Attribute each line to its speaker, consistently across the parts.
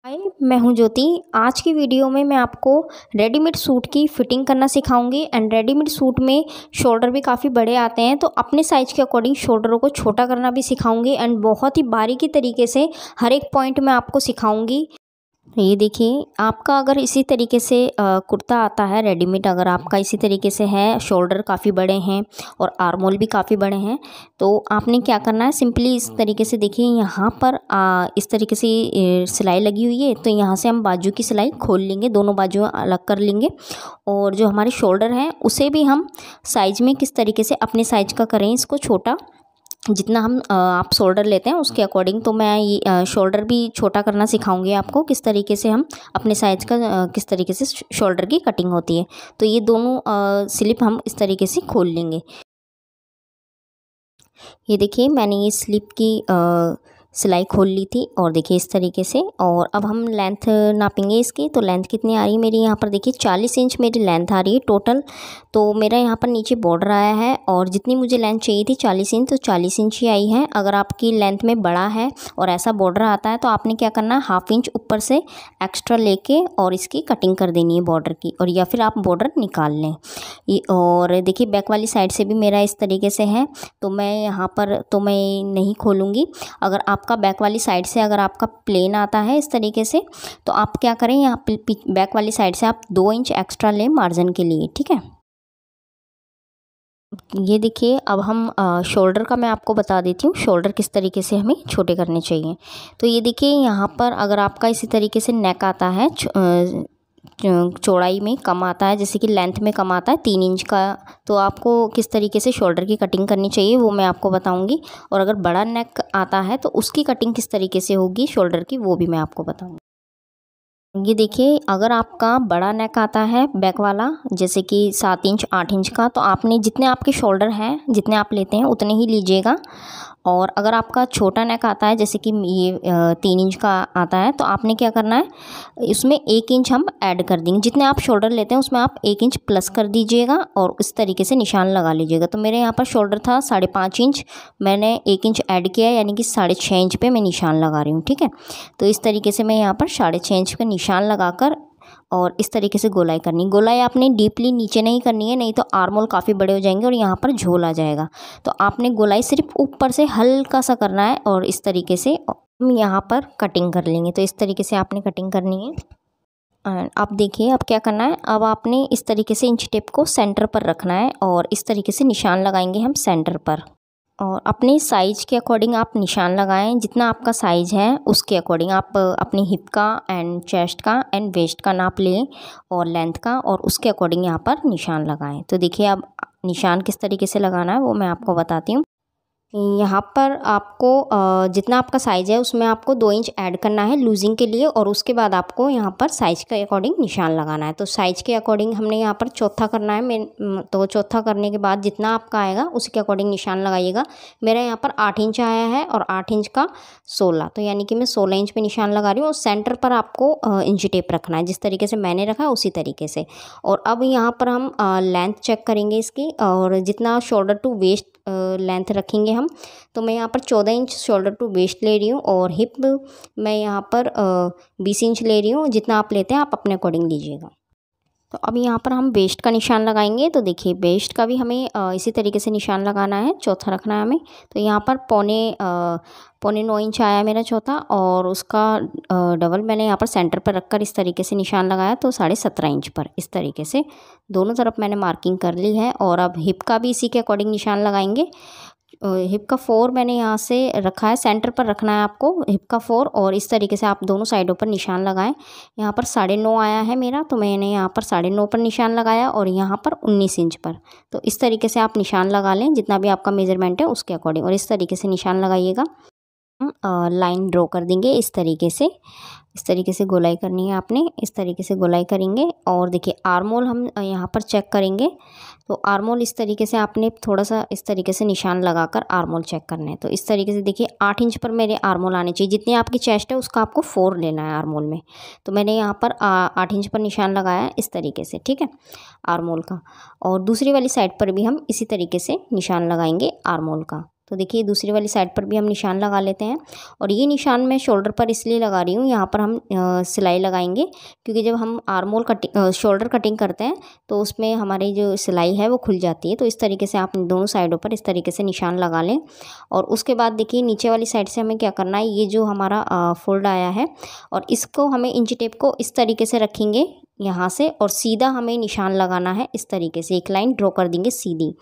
Speaker 1: हाय, मैं हूं ज्योति। आज की वीडियो में मैं आपको रेडीमेड सूट की फिटिंग करना सिखाऊंगी। एंड रेडीमेड सूट में शोल्डर भी काफ़ी बड़े आते हैं, तो अपने साइज़ के अकॉर्डिंग शोल्डरों को छोटा करना भी सिखाऊंगी। एंड बहुत ही बारीकी तरीके से हर एक पॉइंट मैं आपको सिखाऊंगी। ये देखिए, आपका अगर इसी तरीके से कुर्ता आता है रेडीमेड, अगर आपका इसी तरीके से है, शोल्डर काफ़ी बड़े हैं और आर्म होल भी काफ़ी बड़े हैं, तो आपने क्या करना है, सिंपली इस तरीके से देखिए यहाँ पर इस तरीके से सिलाई लगी हुई है। तो यहाँ से हम बाजू की सिलाई खोल लेंगे, दोनों बाजू अलग कर लेंगे। और जो हमारे शोल्डर हैं उसे भी हम साइज़ में किस तरीके से अपने साइज़ का करें, इसको छोटा जितना हम आप शोल्डर लेते हैं उसके अकॉर्डिंग। तो मैं ये शोल्डर भी छोटा करना सिखाऊंगी आपको, किस तरीके से हम अपने साइज़ का किस तरीके से शोल्डर की कटिंग होती है। तो ये दोनों स्लिप हम इस तरीके से खोल लेंगे। ये देखिए, मैंने ये स्लिप की सिलाई खोल ली थी और देखिए इस तरीके से। और अब हम लेंथ नापेंगे इसकी। तो लेंथ कितनी आ रही है मेरी, यहाँ पर देखिए 40 इंच मेरी लेंथ आ रही है टोटल। तो मेरा यहाँ पर नीचे बॉर्डर आया है और जितनी मुझे लेंथ चाहिए थी 40 इंच, तो 40 इंच ही आई है। अगर आपकी लेंथ में बड़ा है और ऐसा बॉर्डर आता है तो आपने क्या करना है, हाफ इंच ऊपर से एक्स्ट्रा लेके और इसकी कटिंग कर देनी है बॉर्डर की, और या फिर आप बॉर्डर निकाल लें। और देखिए बैक वाली साइड से भी मेरा इस तरीके से है, तो मैं यहाँ पर तो मैं नहीं खोलूँगी। अगर आपका बैक वाली साइड से अगर आपका प्लेन आता है इस तरीके से, तो आप क्या करें, यहाँ बैक वाली साइड से आप 2 इंच एक्स्ट्रा लें मार्जिन के लिए, ठीक है। ये देखिए, अब हम शोल्डर का मैं आपको बता देती हूँ, शोल्डर किस तरीके से हमें छोटे करने चाहिए। तो ये देखिए, यहाँ पर अगर आपका इसी तरीके से नेक आता है, चौड़ाई में कम आता है, जैसे कि लेंथ में कम आता है 3 इंच का, तो आपको किस तरीके से शोल्डर की कटिंग करनी चाहिए वो मैं आपको बताऊंगी। और अगर बड़ा नेक आता है तो उसकी कटिंग किस तरीके से होगी शोल्डर की, वो भी मैं आपको बताऊंगी। ये देखिए, अगर आपका बड़ा नेक आता है बैक वाला, जैसे कि 7 इंच 8 इंच का, तो आपने जितने आपके शोल्डर हैं, जितने आप लेते हैं उतने ही लीजिएगा। और अगर आपका छोटा नेक आता है, जैसे कि ये 3 इंच का आता है, तो आपने क्या करना है, इसमें 1 इंच हम ऐड कर देंगे। जितने आप शोल्डर लेते हैं उसमें आप 1 इंच प्लस कर दीजिएगा और इस तरीके से निशान लगा लीजिएगा। तो मेरे यहाँ पर शोल्डर था 5.5 इंच, मैंने 1 इंच ऐड किया, यानी कि 6.5 इंच पे मैं निशान लगा रही हूँ, ठीक है। तो इस तरीके से मैं यहाँ पर 6.5 इंच का निशान लगाकर और इस तरीके से गोलाई करनी। गोलाई आपने डीपली नीचे नहीं करनी है, नहीं तो आर्म होल काफ़ी बड़े हो जाएंगे और यहाँ पर झोल आ जाएगा। तो आपने गोलाई सिर्फ ऊपर से हल्का सा करना है और इस तरीके से हम यहाँ पर कटिंग कर लेंगे। तो इस तरीके से आपने कटिंग करनी है। अब देखिए, अब क्या करना है, अब आपने इस तरीके से इंच टेप को सेंटर पर रखना है और इस तरीके से निशान लगाएंगे हम सेंटर पर। और अपने साइज़ के अकॉर्डिंग आप निशान लगाएं, जितना आपका साइज़ है उसके अकॉर्डिंग आप अपनी हिप का एंड चेस्ट का एंड वेस्ट का नाप लें और लेंथ का, और उसके अकॉर्डिंग यहाँ पर निशान लगाएं। तो देखिए, अब निशान किस तरीके से लगाना है वो मैं आपको बताती हूँ। यहाँ पर आपको जितना आपका साइज़ है उसमें आपको 2 इंच ऐड करना है लूजिंग के लिए, और उसके बाद आपको यहाँ पर साइज़ के अकॉर्डिंग निशान लगाना है। तो साइज़ के अकॉर्डिंग हमने यहाँ पर चौथा करना है। तो चौथा करने के बाद जितना आपका आएगा उसी के अकॉर्डिंग निशान लगाइएगा। मेरा यहाँ पर 8 इंच आया है और 8 इंच का 16, तो यानी कि मैं 16 इंच पे निशान लगा रही हूँ। और सेंटर पर आपको इंच टेप रखना है, जिस तरीके से मैंने रखा है उसी तरीके से। और अब यहाँ पर हम लेंथ चेक करेंगे इसकी, और जितना शोल्डर टू वेस्ट लेंथ रखेंगे हम, तो मैं यहाँ पर 14 इंच शोल्डर टू वेस्ट ले रही हूँ और हिप मैं यहाँ पर 20 इंच ले रही हूँ। जितना आप लेते हैं आप अपने अकॉर्डिंग लीजिएगा। तो अब यहाँ पर हम वेस्ट का निशान लगाएंगे। तो देखिए, वेस्ट का भी हमें इसी तरीके से निशान लगाना है, चौथा रखना है हमें। तो यहाँ पर पौने 9 इंच आया मेरा चौथा, और उसका डबल मैंने यहाँ पर सेंटर पर रखकर इस तरीके से निशान लगाया, तो 17.5 इंच पर इस तरीके से दोनों तरफ मैंने मार्किंग कर ली है। और अब हिप का भी इसी के अकॉर्डिंग निशान लगाएंगे। हिप का 4 मैंने यहाँ से रखा है, सेंटर पर रखना है आपको हिप का 4, और इस तरीके से आप दोनों साइडों पर निशान लगाएं। यहाँ पर 9.5 आया है मेरा, तो मैंने यहाँ पर 9.5 पर निशान लगाया और यहाँ पर 19 इंच पर। तो इस तरीके से आप निशान लगा लें, जितना भी आपका मेजरमेंट है उसके अकॉर्डिंग, और इस तरीके से निशान लगाइएगा। लाइन ड्रॉ कर देंगे इस तरीके से गोलाई करनी है आपने, इस तरीके से गोलाई करेंगे। और देखिए, आर्म होल हम यहाँ पर चेक करेंगे। तो आर्म होल इस तरीके से आपने थोड़ा सा इस तरीके से निशान लगाकर आर्म होल चेक करना है। तो इस तरीके से देखिए, 8 इंच पर मेरे आर्म होल आने चाहिए। जितनी आपकी चेस्ट है उसका आपको 4 लेना है आर्म होल में। तो मैंने यहाँ पर 8 इंच पर निशान लगाया है इस तरीके से, ठीक है, आर्म होल का। और दूसरी वाली साइड पर भी हम इसी तरीके से निशान लगाएंगे आर्म होल का। तो देखिए दूसरी वाली साइड पर भी हम निशान लगा लेते हैं। और ये निशान मैं शोल्डर पर इसलिए लगा रही हूँ, यहाँ पर हम सिलाई लगाएंगे, क्योंकि जब हम arm hole cutting shoulder cutting करते हैं तो उसमें हमारी जो सिलाई है वो खुल जाती है। तो इस तरीके से आप दोनों साइडों पर इस तरीके से निशान लगा लें। और उसके बाद देखिए नीचे वाली साइड से हमें क्या करना है, ये जो हमारा फोल्ड आया है और इसको हमें इंची टेप को इस तरीके से रखेंगे यहाँ से, और सीधा हमें निशान लगाना है। इस तरीके से एक लाइन ड्रॉ कर देंगे सीधी।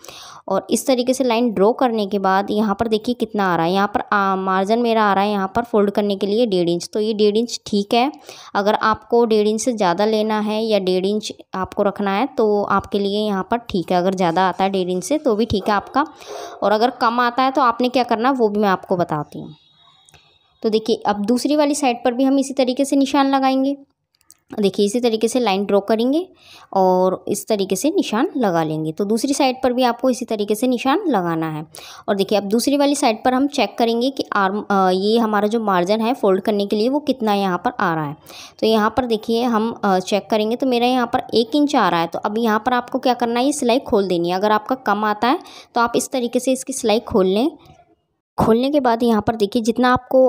Speaker 1: और इस तरीके से लाइन ड्रॉ करने के बाद यहाँ पर देखिए कितना आ रहा है, यहाँ पर मार्जिन मेरा आ रहा है यहाँ पर फोल्ड करने के लिए 1.5 इंच। तो ये 1.5 इंच ठीक है। अगर आपको 1.5 इंच से ज़्यादा लेना है या 1.5 इंच आपको रखना है तो आपके लिए यहाँ पर ठीक है। अगर ज़्यादा आता है 1.5 इंच से तो भी ठीक है आपका, और अगर कम आता है तो आपने क्या करना वो भी मैं आपको बताती हूँ। तो देखिए अब दूसरी वाली साइड पर भी हम इसी तरीके से निशान लगाएंगे। देखिए इसी तरीके से लाइन ड्रॉ करेंगे और इस तरीके से निशान लगा लेंगे। तो दूसरी साइड पर भी आपको इसी तरीके से निशान लगाना है। और देखिए अब दूसरी वाली साइड पर हम चेक करेंगे कि ये हमारा जो मार्जिन है फोल्ड करने के लिए वो कितना यहाँ पर आ रहा है। तो यहाँ पर देखिए हम चेक करेंगे तो मेरा यहाँ पर 1 इंच आ रहा है। तो अब यहाँ पर आपको क्या करना है, ये सिलाई खोल देनी है। अगर आपका कम आता है तो आप इस तरीके से इसकी सिलाई खोल लें। खोलने के बाद यहाँ पर देखिए जितना आपको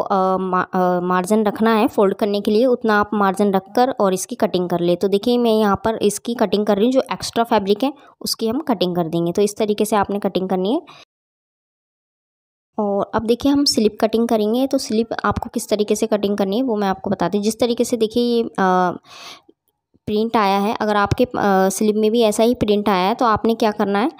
Speaker 1: मार्जिन रखना है फोल्ड करने के लिए उतना आप मार्जिन रखकर और इसकी कटिंग कर ले। तो देखिए मैं यहाँ पर इसकी कटिंग कर रही हूँ, जो एक्स्ट्रा फैब्रिक है उसकी हम कटिंग कर देंगे। तो इस तरीके से आपने कटिंग करनी है। और अब देखिए हम स्लिप कटिंग करेंगे। तो स्लिप आपको किस तरीके से कटिंग करनी है वो मैं आपको बताती हूँ। जिस तरीके से देखिए ये प्रिंट आया है, अगर आपके स्लिप में भी ऐसा ही प्रिंट आया है तो आपने क्या करना है,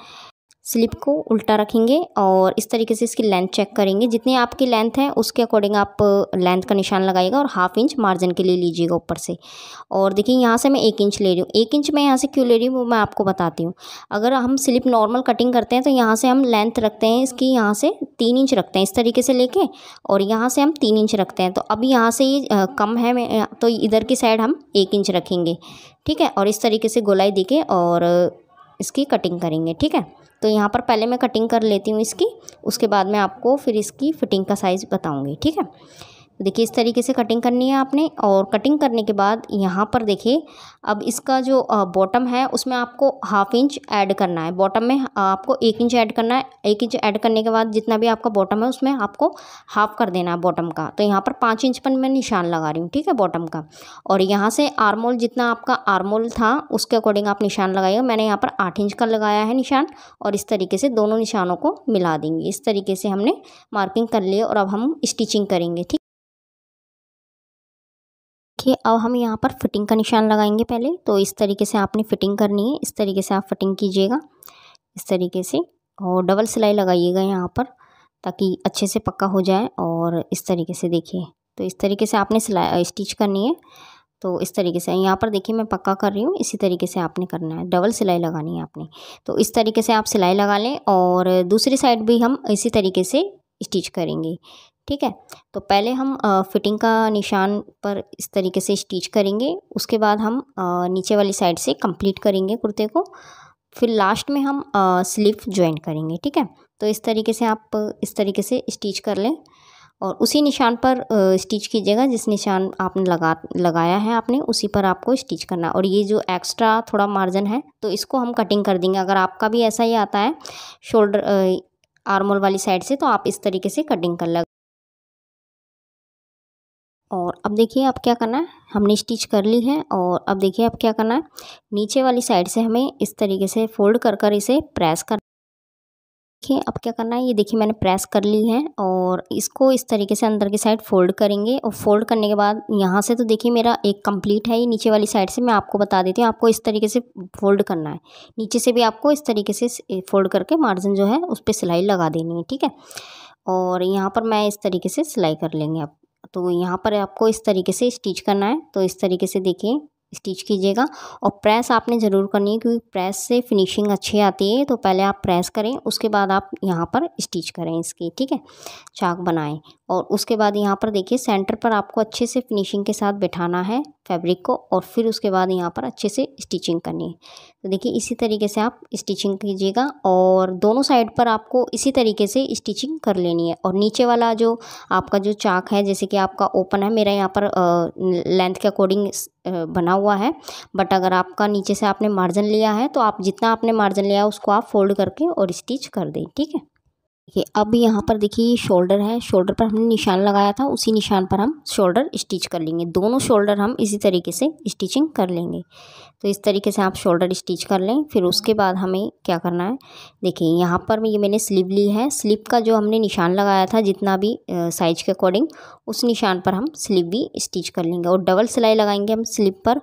Speaker 1: स्लिप को उल्टा रखेंगे और इस तरीके से इसकी लेंथ चेक करेंगे। जितनी आपकी लेंथ है उसके अकॉर्डिंग आप लेंथ का निशान लगाइएगा और 1/2 इंच मार्जिन के लिए लीजिएगा ऊपर से। और देखिए यहाँ से मैं 1 इंच ले रही हूँ। 1 इंच मैं यहाँ से क्यों ले रही हूँ वो मैं आपको बताती हूँ। अगर हम स्लिप नॉर्मल कटिंग करते हैं तो यहाँ से हम लेंथ रखते हैं इसकी, यहाँ से 3 इंच रखते हैं इस तरीके से लेके, और यहाँ से हम 3 इंच रखते हैं। तो अभी यहाँ से ये कम है तो इधर की साइड हम 1 इंच रखेंगे, ठीक है। और इस तरीके से गोलाई देके और इसकी कटिंग करेंगे, ठीक है। तो यहाँ पर पहले मैं कटिंग कर लेती हूँ इसकी, उसके बाद मैं आपको फिर इसकी फिटिंग का साइज़ बताऊँगी, ठीक है। देखिए इस तरीके से कटिंग करनी है आपने। और कटिंग करने के बाद यहाँ पर देखिए अब इसका जो बॉटम है उसमें आपको 1/2 इंच ऐड करना है। बॉटम में आपको 1 इंच ऐड करना है। 1 इंच ऐड करने के बाद जितना भी आपका बॉटम है उसमें आपको हाफ कर देना है बॉटम का। तो यहाँ पर 5 इंच पर मैं निशान लगा रही हूँ, ठीक है, बॉटम का। और यहाँ से आर्मोल जितना आपका आर्मोल था उसके अकॉर्डिंग आप निशान लगाइएगा। मैंने यहाँ पर 8 इंच का लगाया है निशान, और इस तरीके से दोनों निशानों को मिला देंगे। इस तरीके से हमने मार्किंग कर ली और अब हम स्टिचिंग करेंगे, ठीक। देखिए अब हम यहाँ पर फिटिंग का निशान लगाएंगे पहले। तो इस तरीके से आपने फिटिंग करनी है, इस तरीके से आप फिटिंग कीजिएगा इस तरीके से, और डबल सिलाई लगाइएगा यहाँ पर ताकि अच्छे से पक्का हो जाए। और इस तरीके से देखिए, तो इस तरीके से आपने सिलाई स्टिच करनी है। तो इस तरीके से यहाँ पर देखिए मैं पक्का कर रही हूँ, इसी तरीके से आपने करना है, डबल सिलाई लगानी है आपने। तो इस तरीके से आप सिलाई लगा लें और दूसरी साइड भी हम इसी तरीके से स्टिच करेंगे, ठीक है। तो पहले हम फिटिंग का निशान पर इस तरीके से स्टिच करेंगे, उसके बाद हम नीचे वाली साइड से कंप्लीट करेंगे कुर्ते को, फिर लास्ट में हम स्लीव ज्वाइन करेंगे, ठीक है। तो इस तरीके से आप इस तरीके से स्टिच कर लें और उसी निशान पर स्टिच कीजिएगा जिस निशान आपने लगाया है आपने उसी पर आपको स्टिच करना। और ये जो एक्स्ट्रा थोड़ा मार्जिन है तो इसको हम कटिंग कर देंगे। अगर आपका भी ऐसा ही आता है शोल्डर आर्मोल वाली साइड से तो आप इस तरीके से कटिंग कर लें। और अब देखिए अब क्या करना है, हमने स्टिच कर ली है। और अब देखिए अब क्या करना है, नीचे वाली साइड से हमें इस तरीके से फोल्ड कर कर इसे प्रेस कर। देखिए अब क्या करना है, ये देखिए मैंने प्रेस कर ली है और इसको इस तरीके से अंदर की साइड फोल्ड करेंगे। और फोल्ड करने के बाद यहाँ से तो देखिए मेरा एक कंप्लीट है, ये नीचे वाली साइड से मैं आपको बता देती हूँ। आपको इस तरीके से फोल्ड करना है, नीचे से भी आपको इस तरीके से फोल्ड करके मार्जिन जो है उस पर सिलाई लगा देनी है, ठीक है। और यहाँ पर मैं इस तरीके से सिलाई कर लेंगे आप। तो यहाँ पर आपको इस तरीके से स्टिच करना है। तो इस तरीके से देखिए स्टिच कीजिएगा और प्रेस आपने ज़रूर करनी है क्योंकि प्रेस से फिनिशिंग अच्छी आती है। तो पहले आप प्रेस करें, उसके बाद आप यहाँ पर स्टिच करें इसकी, ठीक है, चाक बनाएं। और उसके बाद यहाँ पर देखिए सेंटर पर आपको अच्छे से फिनिशिंग के साथ बिठाना है फैब्रिक को और फिर उसके बाद यहाँ पर अच्छे से स्टिचिंग करनी है। तो देखिए इसी तरीके से आप स्टिचिंग कीजिएगा और दोनों साइड पर आपको इसी तरीके से स्टिचिंग कर लेनी है। और नीचे वाला जो आपका जो चाक है, जैसे कि आपका ओपन है, मेरा यहाँ पर लेंथ के अकॉर्डिंग बना हुआ है, बट अगर आपका नीचे से आपने मार्जिन लिया है तो आप जितना आपने मार्जिन लिया है उसको आप फोल्ड करके और स्टिच कर दें, ठीक है। देखिए अब यहाँ पर देखिए ये शोल्डर है, शोल्डर पर हमने निशान लगाया था, उसी निशान पर हम शोल्डर स्टिच कर लेंगे। दोनों शोल्डर हम इसी तरीके से स्टिचिंग कर लेंगे। तो इस तरीके से आप शोल्डर स्टिच कर लें। फिर उसके बाद हमें क्या करना है, देखिए यहाँ पर ये मैंने स्लीव ली है। स्लीव का जो हमने निशान लगाया था जितना भी साइज के अकॉर्डिंग, उस निशान पर हम स्लीव भी स्टिच कर लेंगे और डबल सिलाई लगाएंगे हम स्लीव पर।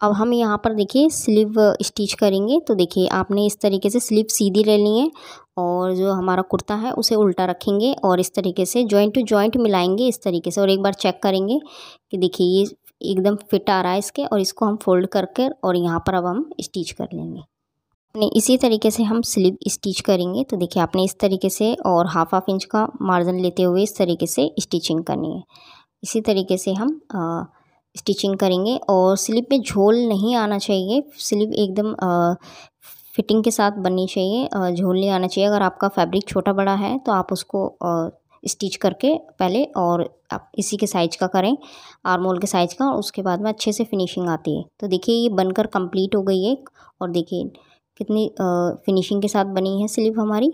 Speaker 1: अब हम यहाँ पर देखिए स्लीव स्टिच करेंगे। तो देखिए आपने इस तरीके से स्लीव सीधी ले ली है और जो हमारा कुर्ता है उसे उल्टा रखेंगे और इस तरीके से जॉइंट टू जॉइंट मिलाएंगे इस तरीके से, और एक बार चेक करेंगे कि देखिए ये एकदम फिट आ रहा है इसके, और इसको हम फोल्ड करके और यहाँ पर अब हम स्टिच कर लेंगे। अपने इसी तरीके से हम स्लीव स्टिच करेंगे। तो देखिए आपने इस तरीके से और हाफ इंच का मार्जिन लेते हुए इस तरीके से स्टिचिंग करनी है। इसी तरीके से हम स्टिचिंग करेंगे और स्लीव में झोल नहीं आना चाहिए। स्लीव एकदम फिटिंग के साथ बननी चाहिए, झोल नहीं आना चाहिए। अगर आपका फैब्रिक छोटा बड़ा है तो आप उसको स्टिच करके पहले और आप इसी के साइज का करें, आर्म होल के साइज का, और उसके बाद में अच्छे से फिनिशिंग आती है। तो देखिए ये बनकर कंप्लीट हो गई है और देखिए कितनी फिनिशिंग के साथ बनी है स्लीव हमारी।